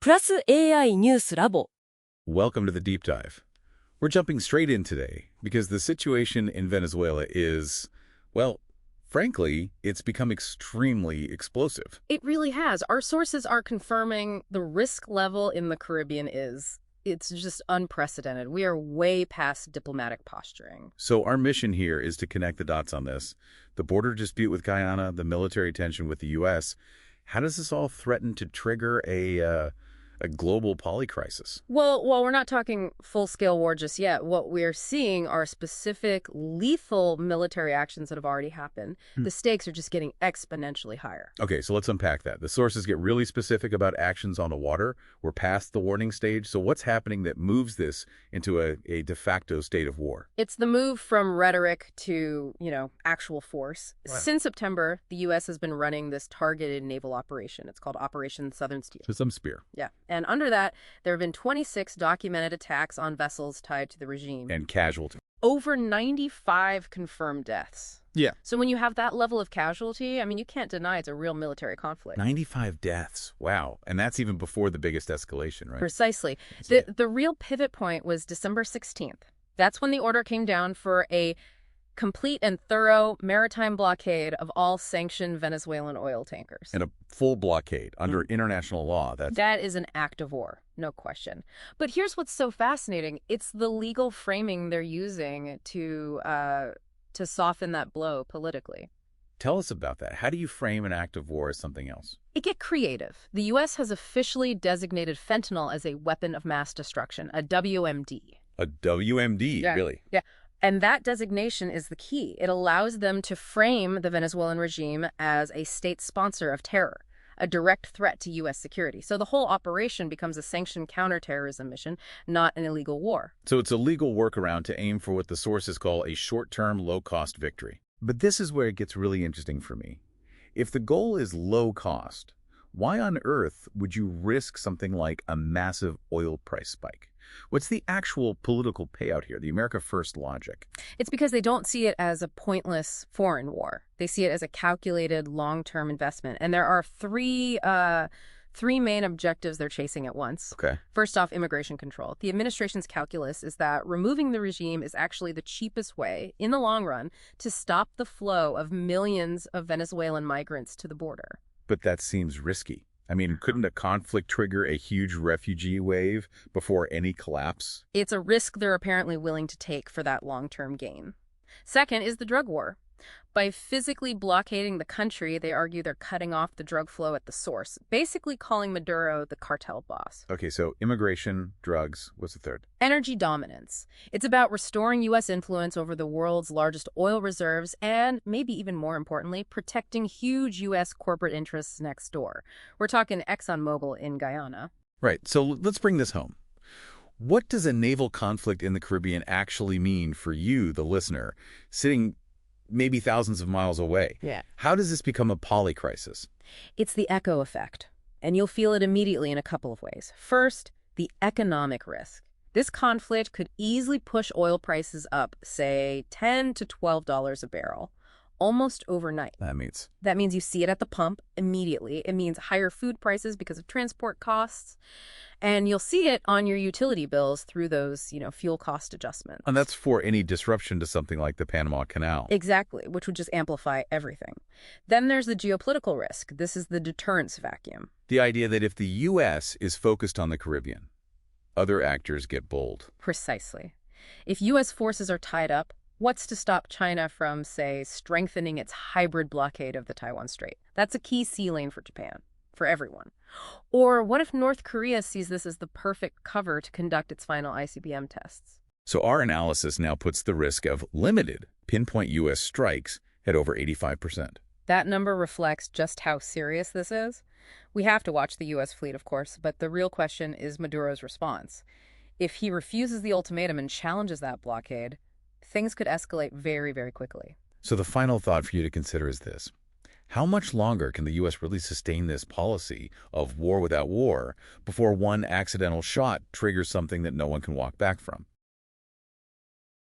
プラス AI ニュースラボ。 Welcome to the deep dive. We're jumping straight in today because the situation in Venezuela is, well, frankly, it's become extremely explosive. It really has. Our sources are confirming the risk level in the Caribbean it's just unprecedented. We are way past diplomatic posturing. So our mission here is to connect the dots on this. The border dispute with Guyana, the military tension with the U.S. How does this all threaten to trigger a global polycrisis? Well, while we're not talking full-scale war just yet, what we're seeing are specific lethal military actions that have already happened. The stakes are just getting exponentially higher. Okay, so let's unpack that. The sources get really specific about actions on the water. We're past the warning stage. So what's happening that moves this into a de facto state of war? It's the move from rhetoric to, actual force. Right. Since September, the U.S. has been running this targeted naval operation. It's called Operation Southern Steel. So some spear. Yeah. And under that, there have been 26 documented attacks on vessels tied to the regime. And casualties. Over 95 confirmed deaths. Yeah. So when you have that level of casualty, you can't deny it's a real military conflict. 95 deaths. Wow. And that's even before the biggest escalation, right? Precisely. The real pivot point was December 16th. That's when the order came down for a complete and thorough maritime blockade of all sanctioned Venezuelan oil tankers. And a full blockade under international law. That is an act of war, no question. But here's what's so fascinating. It's the legal framing they're using to soften that blow politically. Tell us about that. How do you frame an act of war as something else? It get creative. The U.S. has officially designated fentanyl as a weapon of mass destruction, a WMD. A WMD, Yeah. really? Yeah. And that designation is the key. It allows them to frame the Venezuelan regime as a state sponsor of terror, a direct threat to U.S. security. So the whole operation becomes a sanctioned counterterrorism mission, not an illegal war. So it's a legal workaround to aim for what the sources call a short-term, low-cost victory. But this is where it gets really interesting for me. If the goal is low cost, why on earth would you risk something like a massive oil price spike? What's the actual political payout here, the America First logic? It's because they don't see it as a pointless foreign war. They see it as a calculated long-term investment. And there are three main objectives they're chasing at once. Okay. First off, immigration control. The administration's calculus is that removing the regime is actually the cheapest way, in the long run, to stop the flow of millions of Venezuelan migrants to the border. But that seems risky. Couldn't a conflict trigger a huge refugee wave before any collapse? It's a risk they're apparently willing to take for that long-term gain. Second is the drug war. By physically blockading the country, they argue they're cutting off the drug flow at the source, basically calling Maduro the cartel boss. Okay, so immigration, drugs, what's the third? Energy dominance. It's about restoring U.S. influence over the world's largest oil reserves and, maybe even more importantly, protecting huge U.S. corporate interests next door. We're talking ExxonMobil in Guyana. Right, so let's bring this home. What does a naval conflict in the Caribbean actually mean for you, the listener, sitting maybe thousands of miles away? Yeah. How does this become a polycrisis? It's the echo effect, and you'll feel it immediately in a couple of ways. First, the economic risk. This conflict could easily push oil prices up, say, $10 to $12 a barrel, almost overnight. That means you see it at the pump immediately. It means higher food prices because of transport costs. And you'll see it on your utility bills through those, fuel cost adjustments. And that's for any disruption to something like the Panama Canal. Exactly, which would just amplify everything. Then there's the geopolitical risk. This is the deterrence vacuum. The idea that if the U.S. is focused on the Caribbean, other actors get bold. Precisely. If U.S. forces are tied up, what's to stop China from, say, strengthening its hybrid blockade of the Taiwan Strait? That's a key sea lane for Japan, for everyone. Or what if North Korea sees this as the perfect cover to conduct its final ICBM tests? So our analysis now puts the risk of limited pinpoint U.S. strikes at over 85%. That number reflects just how serious this is. We have to watch the U.S. fleet, of course, but the real question is Maduro's response. If he refuses the ultimatum and challenges that blockade, things could escalate very, very quickly. So the final thought for you to consider is this. How much longer can the U.S. really sustain this policy of war without war before one accidental shot triggers something that no one can walk back from?